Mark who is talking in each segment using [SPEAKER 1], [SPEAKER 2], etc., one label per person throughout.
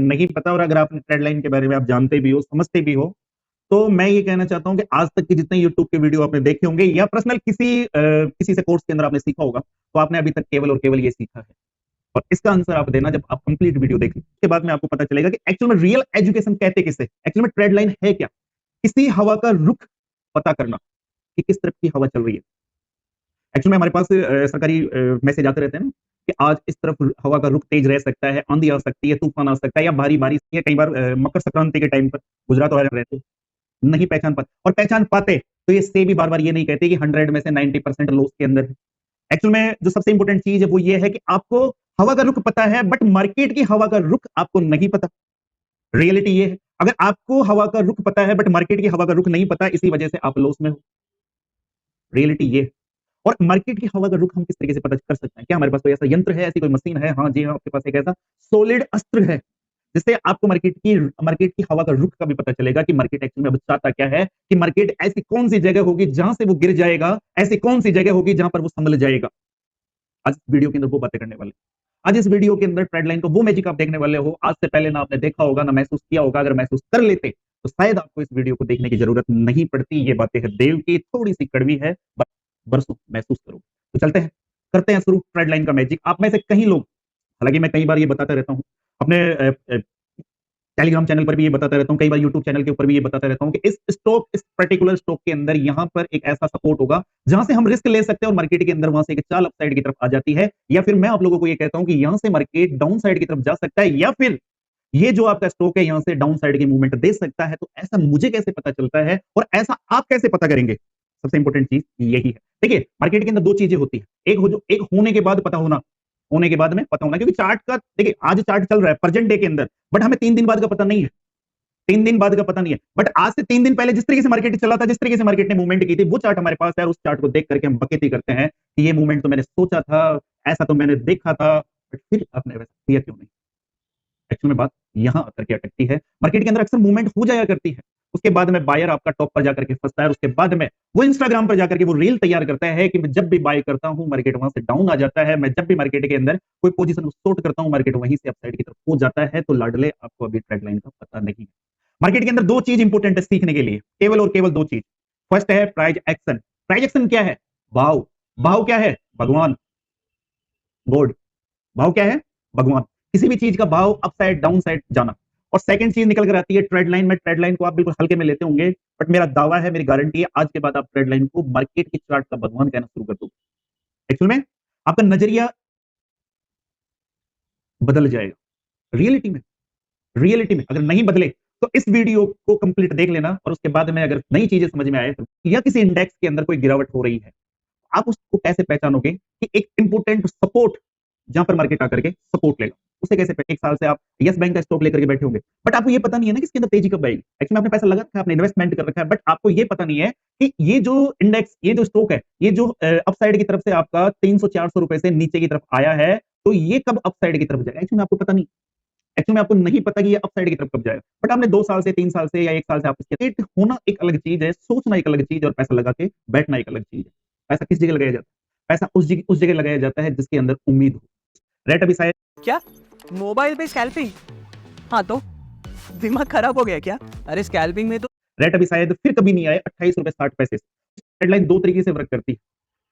[SPEAKER 1] नहीं पता और अगर आपने ट्रेड लाइन के बारे में आप जानते भी हो, समझते भी हो, तो मैं ये कहना चाहता हूं कि आज तक के जितने यूट्यूब के वीडियो आपने देखे होंगे या पर्सनल किसी से कोर्स के अंदर आपने सीखा होगा, तो आपने अभी तक केवल और केवल ये सीखा है। और इसका आंसर आप देना जब आप कंप्लीट वीडियो देखें, उसके बाद में आपको पता चलेगा कि एक्चुअल में रियल एजुकेशन कहते किसे, एक्चुअल में ट्रेड लाइन है क्या। किसी हवा का रुख पता करना कि किस तरफ की हवा चल रही है। एक्चुअली हमारे पास सरकारी मैसेज आते रहते हैं ना कि आज इस तरफ हवा का रुख तेज रह सकता है, आंधी आ सकती है, तूफान आ सकता है या भारी बारिश। कई बार मकर संक्रांति के टाइम पर गुजरात वाले रहते नहीं पहचान पाते, और पहचान पाते तो ये से भी बार बार ये नहीं कहते कि 100 में से 90% लॉस के अंदर है। एक्चुअल में जो सबसे इंपॉर्टेंट चीज है वो ये है कि आपको हवा का रुख पता है, बट मार्केट की हवा का रुख आपको नहीं पता। रियलिटी ये है, अगर आपको हवा का रुख पता है बट मार्केट की हवा का रुख नहीं पता, इसी वजह से आप लॉस में हो। रियलिटी ये। और मार्केट की हवा का रुख हम किस तरीके से पता कर सकते हैं? क्या हमारे पास कोई ऐसा यंत्र है, ऐसी कोई मशीन है? हाँ जी हाँ, आपके पास एक ऐसा सॉलिड अस्त्र है जिससे आपको मार्केट की हवा का रुख का भी पता चलेगा कि मार्केट एक्चुअली में चाहता क्या है, कि मार्केट ऐसी कौन सी जगह होगी जहां से वो गिर जाएगा, ऐसी कौन सी जगह होगी जहां पर वो संभल जाएगा। आज वीडियो के अंदर वो बातें करने वाले। आज इस वीडियो के अंदर ट्रेड लाइन को वो मैजिक आप देखने वाले हो, आज से पहले ना आपने देखा होगा ना महसूस किया होगा। अगर महसूस कर लेते तो शायद आपको इस वीडियो को देखने की जरूरत नहीं पड़ती। ये बातें है देव की, थोड़ी सी कड़वी है, बरसों महसूस करो। तो चलते हैं, करते हैं शुरू ट्रेड लाइन का मैजिक। आप में से कई लोग, हालांकि मैं कई बार ये बताता रहता हूँ अपने टेलीग्राम चैनल पर भी ये बताता रहता हूँ, कई बार यूट्यूब चैनल के ऊपर भी ये बताता रहता हूँ कि इस पर्टिकुलर स्टॉक के अंदर यहाँ पर एक ऐसा सपोर्ट होगा जहां से हम रिस्क ले सकते हैं और मार्केट के अंदर वहां से एक चाल अपसाइड की तरफ आ जाती है। या फिर मैं आप लोगों को ये कहता हूं कि यहां से मार्केट डाउन साइड की तरफ जा सकता है, या फिर ये जो आपका स्टॉक है यहां से डाउन साइड की मूवमेंट दे सकता है। तो ऐसा मुझे कैसे पता चलता है और ऐसा आप कैसे पता करेंगे? सबसे इंपॉर्टेंट चीज यही है। देखिए, मार्केट के अंदर दो चीजें होती है, एक होने के बाद पता होना, होने के बाद में पता होना। क्योंकि चार्ट का देखिए, आज चार्ट चल रहा है प्रेजेंट डे के अंदर, बट हमें 3 दिन बाद का पता नहीं है। 3 दिन बाद का पता नहीं है, बट आज से 3 दिन पहले जिस तरीके से मार्केट चला था, जिस तरीके से मार्केट ने मूवमेंट की थी, वो चार्ट हमारे पास है। उस चार्ट को देख करके हम बकेती करते हैं कि ये मूवमेंट तो मैंने सोचा था, ऐसा तो मैंने देखा था, बट फिर आपने वैसा किया क्यों नहीं। एक्चुअल में बात यहां आकर के अटकती है। मार्केट के अंदर अक्सर मूवमेंट हो जाया करती है, उसके बाद में बायर आपका टॉप पर जाकर के फंसता है, उसके बाद में वो इंस्टाग्राम पर जाकर के वो रील तैयार करता है कि मैं जब भी बाय करता हूं मार्केट वहां से डाउन आ जाता है, मैं जब भी मार्केट के अंदर कोई पोजीशन शॉर्ट करता हूं मार्केट वहीं से अपसाइड की तरफ हो जाता है। तो लाडले, आपको अभी ट्रेड लाइन का पता नहीं है। मार्केट के अंदर दो चीज इंपॉर्टेंट है सीखने के लिए, केवल और केवल दो चीज। फर्स्ट है प्राइस एक्शन। प्राइस एक्शन क्या है? भाव। भाव क्या है? भगवान, गॉड। भाव क्या है? भगवान। किसी भी चीज का भाव अप साइड डाउन साइड जाना। और सेकंड चीज निकल कर आती है ट्रेड लाइन में। ट्रेड लाइन को आप बिल्कुल हल्के में लेते होंगे, बट मेरा दावा है, मेरी गारंटी है, आज के बाद आप ट्रेड लाइन को मार्केट की चार्ट का भगवान कहना शुरू कर दो। एक्चुअल में आपका नजरिया बदल जाएगा। रियलिटी में अगर नहीं बदले तो इस वीडियो को कंप्लीट देख लेना, और उसके बाद में अगर नई चीजें समझ में आए या किसी इंडेक्स के अंदर कोई गिरावट हो रही है, आप उसको कैसे पहचानोगे कि एक इंपोर्टेंट सपोर्ट जहां पर मार्केट आकर के सपोर्ट लेगा, उसे कैसे? एक साल से आप यस बैंक का स्टॉक लेकर के बैठे होंगे, बट आपको ये पता नहीं है ना कि इसके अंदर तेजी कब आएगी। एक्चुअली आपने पैसा लगा रखा है, आपने इन्वेस्टमेंट कर रखा है, बट आपको ये पता नहीं है कि ये जो इंडेक्स, ये जो स्टॉक है, ये जो अपसाइड की तरफ से आपका 300-400 रुपए से नीचे की तरफ आया है, तो ये कब अपसाइड की तरफ जाएगा? एक्चुअली आपको पता नहीं। एक्चुअली में आपको नहीं पता कि ये अपसाइड की तरफ कब जाएगा, बट आपने 2 साल से, 3 साल से या 1 साल से आप इसके होना एक अलग चीज है, सोचना एक अलग चीज है, और पैसा लगा के बैठना एक अलग चीज है। पैसा किस जगह लगाया जाता है? पैसा उस जगह लगाया जाता है जिसके अंदर उम्मीद हो। रेट अभी शायद
[SPEAKER 2] क्या मोबाइल पे स्कैल्पिंग? हाँ तो दिमाग खराब हो गया क्या? अरे स्कैल्पिंग में तो
[SPEAKER 1] रेट अभी शायद फिर कभी नहीं आए 28 रुपए 60 पैसे से। ट्रेड लाइन दो तरीके से वर्क करती है।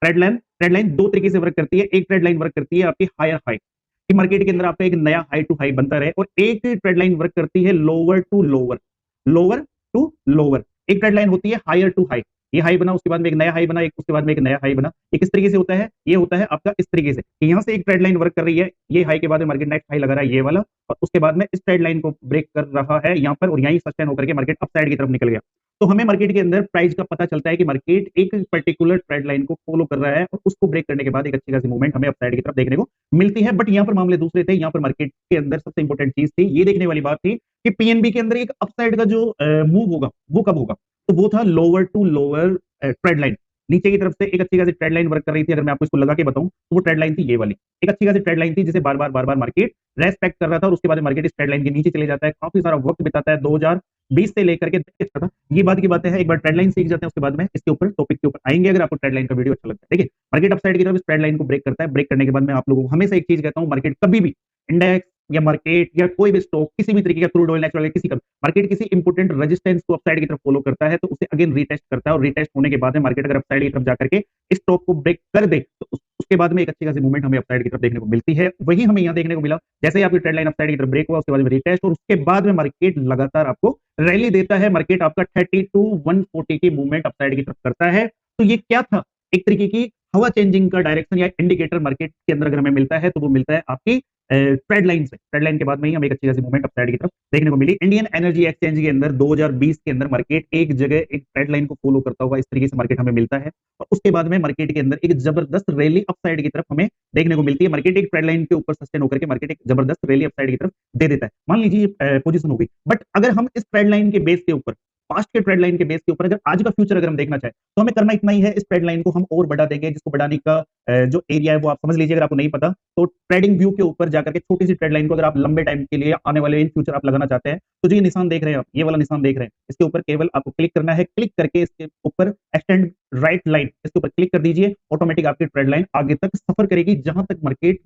[SPEAKER 1] ट्रेड लाइन दो तरीके से वर्क करती है। एक ट्रेड लाइन वर्क करती है आपकी हायर हाई, कि मार्केट के अंदर आपका एक नया हाई टू हाई बनता रहे, और एक ट्रेड लाइन वर्क करती है lower to lower, lower to lower. एक ट्रेड लाइन होती है हायर टू हाई, ये हाई बना, उसके बाद में एक नया हाई बना, एक उसके बाद में एक नया हाई बना। ये किस तरीके से होता है? ये होता है आपका इस तरीके से कि यहाँ से एक ट्रेड लाइन वर्क कर रही है, ये हाई के बाद में मार्केट नेक्स्ट हाई लगा रहा है ये वाला, और उसके बाद में इस ट्रेड लाइन को ब्रेक कर रहा है यहाँ पर, और यहीं सस्टेन होकर के मार्केट अप साइड की तरफ निकल गया। तो हमें मार्केट के अंदर प्राइस का पता चलता है कि मार्केट एक पर्टिकुलर ट्रेड लाइन को फॉलो कर रहा है, और उसको ब्रेक करने के बाद एक अच्छी खासी मूवमेंट हमें अप साइड की तरफ देखने को मिलती है। बट यहाँ पर मामले दूसरे थे। यहाँ पर मार्केट के अंदर सबसे इंपॉर्टेंट चीज थी, ये देखने वाली बात थी कि पीएनबी के अंदर एक अपसाइड का जो मूव होगा वो कब होगा। तो वो था lower to lower trend line. नीचे की तरफ से एक अच्छी खासी ट्रेड लाइन वर्क कर रही थी। अगर मैं आपको इसको लगा के बताऊं तो वो ट्रेड लाइन थी ये वाली, एक अच्छी खासी ट्रेड लाइन थी जिसे बार बार मार्केट रेस्पेक्ट कर रहा था, और उसके बाद मार्केट इस ट्रेड लाइन के नीचे चले जाता है, काफी सारा वक्त बिताता है। 2020 से लेकर के अच्छा था। ये बात की बातें हैं, एक बार ट्रेड लाइन सीख जाते हैं, उसके बाद में इसके ऊपर टॉपिक के ऊपर आएंगे। अगर आपको ट्रेड लाइन का वीडियो अच्छा लगता है, देखिए मार्केट अपसाइड की तरफ इस ट्रेड लाइन को ब्रेक करता है। ब्रेक करने के बाद मैं आप लोगों को हमेशा एक चीज कहता हूं, मार्केट कभी भी इंडेक्स या मार्केट या कोई भी स्टॉक किसी भी तरीके का क्रूड ऑयल नेचुरल किसी का मार्केट किसी इंपोर्टेंट रेजिस्टेंस को अपसाइड की तरफ फॉलो करता है तो उसे अगेन रीटेस्ट करता है और रीटेस्ट होने के बाद में मार्केट अगर अपसाइड की तरफ जाकर के इस स्टॉक को ब्रेक कर दे तो उसके बाद में एक अच्छी खासी मूवमेंट हमें अपसाइड की तरफ देखने को मिलती है। वही हमें यहाँ देखने को मिला, जैसे ही आपकी ट्रेंड लाइन अपसाइड की तरफ ब्रेक हुआ उसके बाद में रीटेस्ट और उसके बाद में मार्केट लगातार आपको रैली देता है। मार्केट आपका 30 टू 140 की मूवमेंट अपसाइड की तरफ करता है। तो ये क्या था, एक तरीके की हवा चेंजिंग का डायरेक्शन या इंडिकेटर मार्केट के अंदर अगर हमें मिलता है तो वो मिलता है आपकी ट्रेड लाइन से। ट्रेड लाइन के बाद में ही हमें एक अच्छी खासी मूवमेंट अपसाइड की तरफ देखने को मिली। इंडियन एनर्जी एक्सचेंज के अंदर 2020 के अंदर मार्केट एक जगह एक ट्रेड लाइन को फॉलो करता हुआ इस तरीके से मार्केट हमें मिलता है और उसके बाद में मार्केट के अंदर एक जबरदस्त रैली अपसाइड की तरफ हमें देखने को मिलती है। मार्केट एक ट्रेड लाइन के ऊपर सस्टेन होकर के मार्केट एक जबरदस्त रैली अपसाइड की तरफ दे देता है। मान लीजिए पोजीशन हो गई, बट अगर हम इस ट्रेड लाइन के बेस के ऊपर पास्ट के ट्रेड लाइन के बेस के ऊपर अगर आज का फ्यूचर अगर हम देखना चाहें तो हमें करना इतना ही है, इस ट्रेड लाइन को हम और बढ़ा देंगे, जिसको बढ़ाने का जो एरिया है वो आप समझ लीजिए। अगर आपको नहीं पता तो ट्रेडिंग व्यू के ऊपर जाकर के छोटी सी ट्रेड लाइन को अगर आप लंबे टाइम के लिए आने वाले इन फ्यूचर आप लगाना चाहते हैं तो जो ये निशान देख रहे हैं आप, ये वाला निशान देख रहे हैं, इसके ऊपर केवल आपको क्लिक करना है। क्लिक करके इसके ऊपर एक्सटेंड राइट लाइन इसके ऊपर क्लिक कर दीजिए, ऑटोमेटिक आपकी ट्रेड लाइन आगे तक सफर करेगी जहां तक मार्केट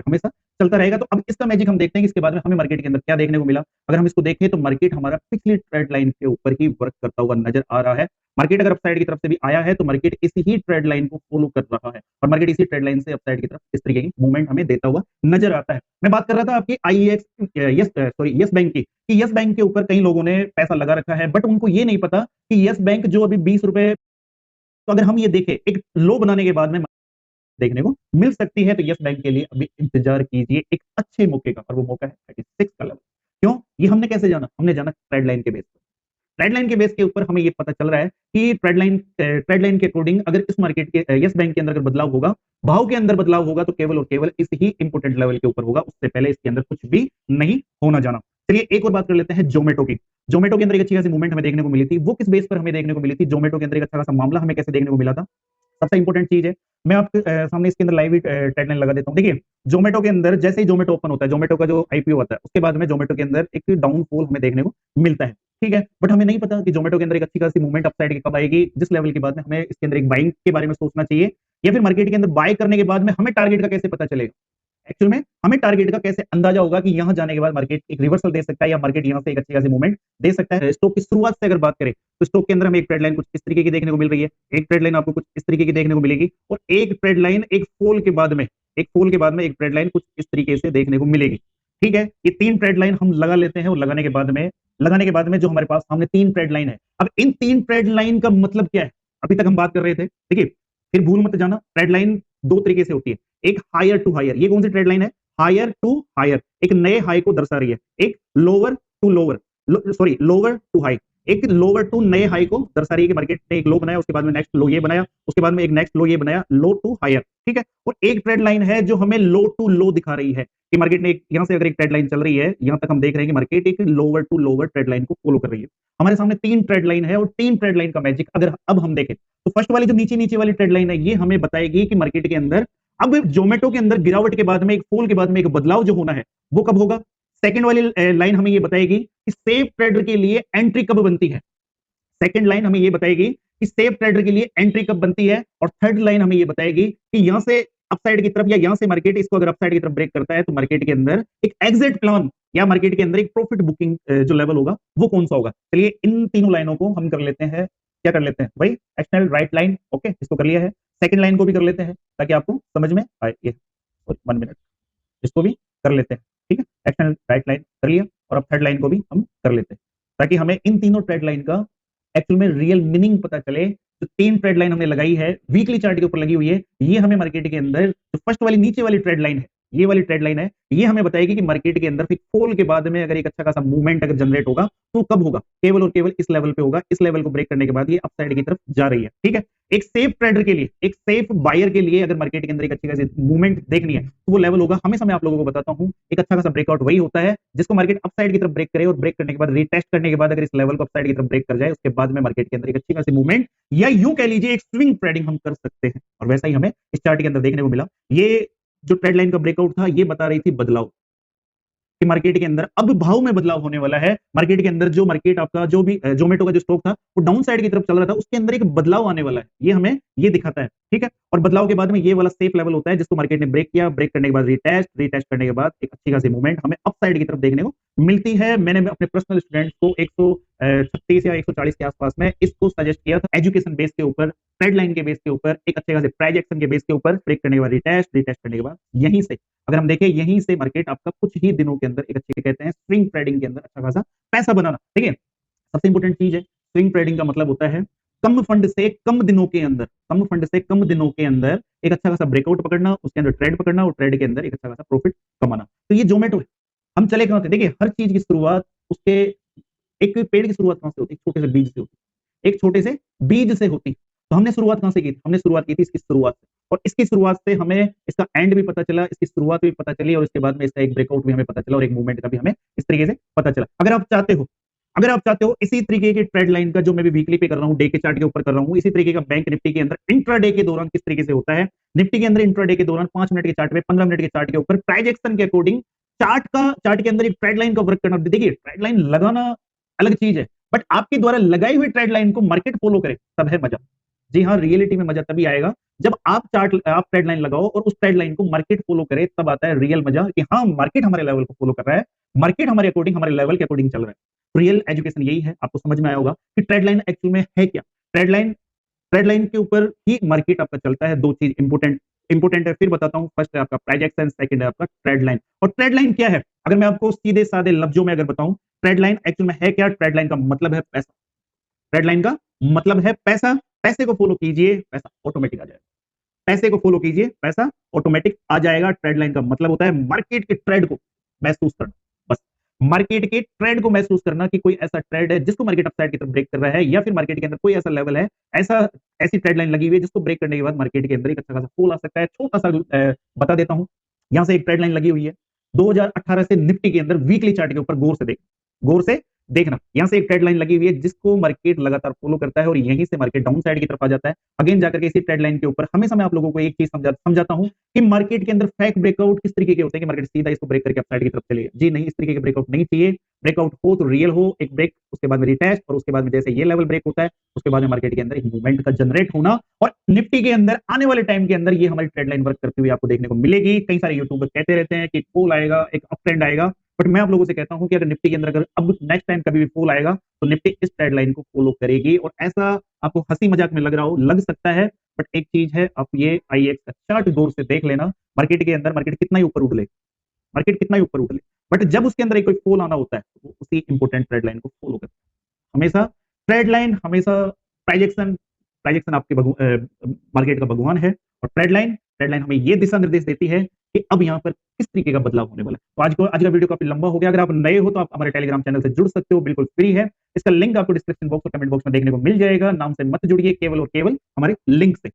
[SPEAKER 1] हमेशा चलता रहेगा। तो अब इसका मैजिक हम देखते हैं कि इसके बाद में हमें मार्केट के अंदर क्या देखने को मिला। अगर हम इसको देखें तो मार्केट हमारा पिछली ट्रेड लाइन के ऊपर ही वर्क करता हुआ नजर आ रहा है। मार्केट अगर अपसाइड की तरफ से भी आया है तो मार्केट इसी ही ट्रेड लाइन को फॉलो कर रहा है और मार्केट इसी ट्रेड लाइन से अपसाइड की तरफ इस तरीके की मूवमेंट हमें देता हुआ नजर आता है। मैं बात कर रहा था आपकी यस बैंक की कि यस बैंक के ऊपर कई लोगों ने पैसा लगा रखा है, बट उनको ये नहीं पता कि यस बैंक जो अभी 20 रुपए, तो अगर हम ये देखें एक लो बनाने के बाद में देखने को मिल सकती है तो यस बैंक के लिए अभी इंतजार कीजिए एक अच्छे मौके का, और वो मौका है 36 का लेवल। क्यों, ये हमने कैसे जाना, हमने जाना ट्रेड लाइन के बेस पर। ट्रेड लाइन के बेस के ऊपर हमें ये पता चल रहा है कि ट्रेड लाइन के अकॉर्डिंग अगर इस मार्केट के यस बैंक के अंदर अगर बदलाव होगा, भाव के अंदर बदलाव होगा तो केवल और केवल इस ही इंपोर्टेंट लेवल के ऊपर होगा, उससे पहले इसके अंदर कुछ भी नहीं होना जाना। चलिए एक और बात कर लेते हैं जोमेटो की। जोमेटो के अंदर एक अच्छी खासी मूवमेंट हमें देखने को मिली थी, वो किस बेस पर हमें देखने को मिली थी। जोमेटो के अंदर एक अच्छा खासा मामला हमें कैसे देखने को मिला था, सबसे इंपॉर्टेंट चीज है, मैं आपके सामने इसके अंदर लाइव ट्रेड लाइन लगा देता हूं। देखिए जोमेटो के अंदर जैसे ही जोमेटो ओपन होता है, जोमेटो का जो आईपीओ होता है, उसके बाद में जोमेटो के अंदर एक डाउनफॉल हमें देखने को मिलता है, ठीक है। बट हमें नहीं पता कि जोमेटो के अंदर एक अच्छी खासी मूवमेंट अपसाइड की कब आएगी, जिस लेवल के बाद में हमें इसके अंदर एक बाइंग के बारे में सोचना चाहिए, या फिर मार्केट के अंदर बाय करने के बाद में हमें टारगेट का कैसे पता चलेगा। एक्चुअल में हमें टारगेट का कैसे अंदाजा होगा कि यहां जाने के बाद मार्केट एक रिवर्सल दे सकता है या मार्केट यहां से एक अच्छी खासी मूवमेंट दे सकता है। स्टॉक की शुरुआत से अगर बात करें तो स्टॉक के अंदर हमें एक ट्रेड लाइन कुछ इस तरीके की देखने को मिल रही है, एक ट्रेड लाइन आपको कुछ इस तरीके की देखने को मिलेगी, और एक ट्रेड लाइन एक फॉल के बाद में एक ट्रेड लाइन कुछ इस तरीके से देखने को मिलेगी, ठीक है। ये तीन ट्रेड लाइन हम लगा लेते हैं और लगाने के बाद में जो हमारे पास सामने तीन ट्रेड लाइन है, अब इन तीन ट्रेड लाइन का मतलब क्या है, अभी तक हम बात कर रहे थे। देखिए फिर भूल मत जाना, ट्रेड लाइन दो तरीके से होती है, एक हायर टू हायर, ये कौन सी ट्रेड लाइन है, हायर टू हायर, एक नए हाई को दर्शा रही है, एक lower to lower, sorry lower to high, एक लोअर टू नए हाई को दर्शा रही है कि मार्केट ने एक लो बनाया, उसके बाद में नेक्स्ट लो ये बनाया, उसके बाद में एक नेक्स्ट लो ये बनाया, लो टू हायर, ठीक है। और एक ट्रेड लाइन है जो हमें लो टू लो दिखा रही है कि मार्केट ने यहां से अगर एक ट्रेड लाइन चल रही है, यहां तक हम देख रहे हैं कि मार्केट एक lower to lower trend line को फॉलो कर रही है। हमारे सामने तीन ट्रेड लाइन है और तीन ट्रेड लाइन का मैजिक अगर अब हम देखें तो फर्स्ट वाली जो नीचे नीचे वाली ट्रेड लाइन है ये हमें बताएगी कि मार्केट के अंदर अब जोमेटो के अंदर गिरावट के बाद में एक फॉल के बाद में एक बदलाव जो होना है वो कब होगा। सेकंड वाली लाइन हमें ये बताएगी कि सेफ ट्रेडर के लिए एंट्री कब बनती है, सेकंड लाइन हमें ये बताएगी कि सेफ ट्रेडर के लिए एंट्री कब बनती है, और थर्ड लाइन हमें ये बताएगी कि यहां से अपसाइड की तरफ या यहां से मार्केट इसको अगर अपसाइड की तरफ ब्रेक करता है तो मार्केट के अंदर एक एग्जिट प्लान या मार्केट के अंदर एक प्रॉफिट बुकिंग जो लेवल होगा वो कौन सा होगा। चलिए इन तीनों लाइनों को हम कर लेते हैं, क्या कर लेते हैं भाई, एक्सटर्नल राइट लाइन, ओके इसको कर लिया है, सेकंड लाइन को भी कर लेते हैं ताकि आपको समझ में आए, ये 1 मिनट इसको भी कर लेते हैं, ठीक है। एक्सटर्नल राइट लाइन कर लिया और अब थर्ड लाइन को भी हम कर लेते हैं ताकि हमें इन तीनों ट्रेड लाइन का एक्चुअल में रियल मीनिंग पता चले। तो तीन ट्रेड लाइन हमने लगाई है, वीकली चार्ट के ऊपर लगी हुई है, ये हमें मार्केट के अंदर जो फर्स्ट वाली नीचे वाली ट्रेड लाइन है, ये वाली ट्रेड लाइन है, ये हमें बताएगी कि मार्केट के अंदर फिर फॉल के बाद में अगर एक अच्छा खासा मूवमेंट अगर जनरेट होगा तो कब होगा, केवल और केवल इस लेवल पे होगा। इस लेवल को ब्रेक करने के बाद ये अपसाइड की तरफ जा रही है, ठीक है। एक सेफ ट्रेडर के लिए, एक सेफ बायर के लिए अगर मार्केट के अंदर एक अच्छी खासी मूवमेंट देखनी है तो वो लेवल होगा, हमेशा मैं आप लोगों को बताता हूं, एक अच्छा खासा ब्रेकआउट वही होता है जिसको मार्केट अपसाइड की तरफ ब्रेक करे और ब्रेक करने के बाद रीटेस्ट करने के बाद अगर इस लेवल को अपसाइड की तरफ ब्रेक कर जाए उसके बाद में मार्केट के अंदर एक अच्छी खासी मूवमेंट या यूं कह लीजिए एक स्विंग ट्रेडिंग हम कर सकते हैं, और वैसा ही हमें इस चार्ट के अंदर देखने को मिला। ये जो ट्रेड लाइन का ब्रेकआउट था ये बता रही थी बदलाव कि मार्केट के अंदर अब भाव में बदलाव होने वाला है। मार्केट के अंदर जो मार्केट आपका जो भी जोमेटो का जो स्टॉक था वो डाउन साइड की तरफ चल रहा था, उसके अंदर एक बदलाव आने वाला है, ये हमें ये दिखाता है, ठीक है। और बदलाव के बाद में ये वाला सेफ लेवल होता है जिसको मार्केट ने ब्रेक किया, ब्रेक करने के बाद रीटेस्ट करने के बाद एक अच्छी खासी मूवमेंट हमें अप साइड की तरफ देखने को मिलती है। मैंने अपने पर्सनल स्टूडेंट्स को 136 या 140 के आसपास में इसको सजेस्ट किया था, एजुकेशन बेस के ऊपर, ट्रेड लाइन के बेस के ऊपर, एक अच्छे खासे प्राइस एक्शन के बेस के ऊपर, ब्रेक करने के बाद रीटेस्ट करने के बाद यहीं से अगर हम देखें, यहीं से मार्केट आपका कुछ ही दिनों के अंदर एक अच्छे कहते हैं स्विंग ट्रेडिंग के अंदर अच्छा खासा पैसा बनाना। ठीक है, सबसे इंपॉर्टेंट चीज है स्विंग ट्रेडिंग का मतलब होता है कम फंड से कम दिनों के अंदर, कम फंड से कम दिनों के अंदर एक अच्छा खासा ब्रेकआउट पकड़ना, उसके अंदर ट्रेड पकड़ना और ट्रेड के अंदर एक अच्छा खासा प्रॉफिट कमाना। तो ये जोमेटो है। हम चले कहां थे, देखिए हर चीज की शुरुआत उसके एक पेड़ की शुरुआत कहां से होती है, छोटे से बीज से होती है, एक छोटे से बीज से होती। तो हमने शुरुआत कहां से की थी, हमने शुरुआत की थी इसकी शुरुआत से, और इसकी शुरुआत से हमें इसका एंड भी पता चला, इसकी शुरुआत भी पता चली, और इसके बाद में इसका एक ब्रेकआउट भी हमें पता चला और एक मूवमेंट का भी हमें इस तरीके से पता चला। अगर आप चाहते हो इसी तरीके की ट्रेड लाइन का जो मैं भी वीकली पे कर रहा हूं, डे के चार्ट के ऊपर कर रहा हूं, इसी तरीके का बैंक निफ्टी के अंदर इंट्राडे के दौरान किस तरीके से होता है, निफ्टी के अंदर इंट्राडे के दौरान 5 मिनट के चार्ट में, 15 मिनट के चार्ट के ऊपर प्राइस एक्शन के अकॉर्डिंग चार्ट के अंदर एक ट्रेड लाइन का वर्क करना। देखिए ट्रेड लाइन लगाना अलग चीज है, बट आपके द्वारा लगाई हुई ट्रेड लाइन को मार्केट फॉलो करे तब है मजा। जी हाँ, रियलिटी में मजा तभी आएगा जब आप ट्रेड लाइन लगाओ और उस ट्रेड लाइन को मार्केट फॉलो करे, तब आता है रियल मजा कि हाँ मार्केट हमारे लेवल को फॉलो कर रहा है, मार्केट हमारे अकॉर्डिंग, हमारे लेवल के अकॉर्डिंग चल रहा है। रियल एजुकेशन यही है, आपको समझ में आया होगा कि ट्रेड लाइन एक्चुअल में है क्या। ट्रेड लाइन के ऊपर ही मार्केट आपका चलता है। दो चीज इंपोर्टेंट है, फिर बताता हूं। फर्स्ट है आपका प्राइस एक्शन, सेकंड है आपका ट्रेड लाइन। और ट्रेड लाइन क्या है, अगर मैं आपको सीधे साधे लफ्जों में अगर बताऊं, ट्रेड लाइन एक्चुअल में है क्या, ट्रेड लाइन का मतलब है पैसा। ट्रेड लाइन का मतलब है पैसा, पैसे को फॉलो कीजिए, पैसा ऑटोमेटिक आ जाएगा। पैसे को फॉलो कीजिए, पैसा ऑटोमेटिक आ जाएगा। ट्रेड लाइन का मतलब होता है मार्केट के ट्रेड को महसूस करना, बस मार्केट के ट्रेड को महसूस करना कि कोई ऐसा ट्रेड है जिसको मार्केट अपसाइड की तरफ ब्रेक कर रहा है, या फिर मार्केट के अंदर कोई ऐसा लेवल है, ऐसी ट्रेड लाइन लगी हुई है जिसको ब्रेक करने के बाद मार्केट के अंदर एक अच्छा खासा फॉल आ सकता है। छोटा सा बता देता हूं, यहां से एक ट्रेड लाइन लगी हुई है 2018 से निफ्टी के अंदर वीकली चार्ट के ऊपर गौर से देखना। यहां से एक ट्रेड लाइन लगी हुई है जिसको मार्केट लगातार फॉलो करता है और यहीं से मार्केट डाउन साइड की तरफ आ जाता है। अगेन जाकर के इसी ट्रेड लाइन के ऊपर हमेशा मैं आप लोगों को एक चीज समझाता हूं कि मार्केट के अंदर फेक ब्रेकआउट किस तरीके के होते हैं कि मार्केट सीधा इसको ब्रेक करके अपसाइड की तरफ चले। जी नहीं, इस तरीके के ब्रेकआउट नहीं चाहिए। ब्रेकआउट हो तो रियल हो, एक ब्रेक, उसके बाद में रिटेस्ट, और उसके बाद में जैसे ये लेवल ब्रेक होता है उसके बाद में मार्केट के अंदर एक मूवमेंट का जनरेट होना। और निफ्टी के अंदर आने वाले टाइम के अंदर ये हमारी ट्रेड लाइन वर्क करती हुई आपको देखने को मिलेगी। कई सारे यूट्यूबर कहते रहते हैं कि फॉल आएगा, एक अप ट्रेंड आएगा, बट मैं आप लोगों से कहता हूं कि अगर निफ्टी के अंदर अगर अब नेक्स्ट टाइम कभी भी फॉल आएगा तो निफ्टी इस ट्रेड लाइन को फॉलो करेगी। और ऐसा आपको हंसी मजाक में लग सकता है, बट एक चीज है, आप ये आईएक्स का चार्ट गौर से देख लेना। मार्केट के अंदर मार्केट कितना ही ऊपर उठ ले, बट जब उसके अंदर एक कोई फॉल आना होता है तो उसी इंपोर्टेंट ट्रेड लाइन को फॉलो करता है हमेशा। ट्रेड लाइन हमेशा प्राइस एक्शन आपके मार्केट का भगवान है, और ट्रेड लाइन हमें ये दिशा निर्देश देती है कि अब यहाँ पर किस तरीके का बदलाव होने वाला है। तो आज का वीडियो काफी लंबा हो गया। अगर आप नए हो तो आप हमारे टेलीग्राम चैनल से जुड़ सकते हो, बिल्कुल फ्री है। इसका लिंक आपको डिस्क्रिप्शन बॉक्स और कमेंट बॉक्स में देखने को मिल जाएगा। नाम से मत जुड़िए केवल और केवल हमारे लिंक से।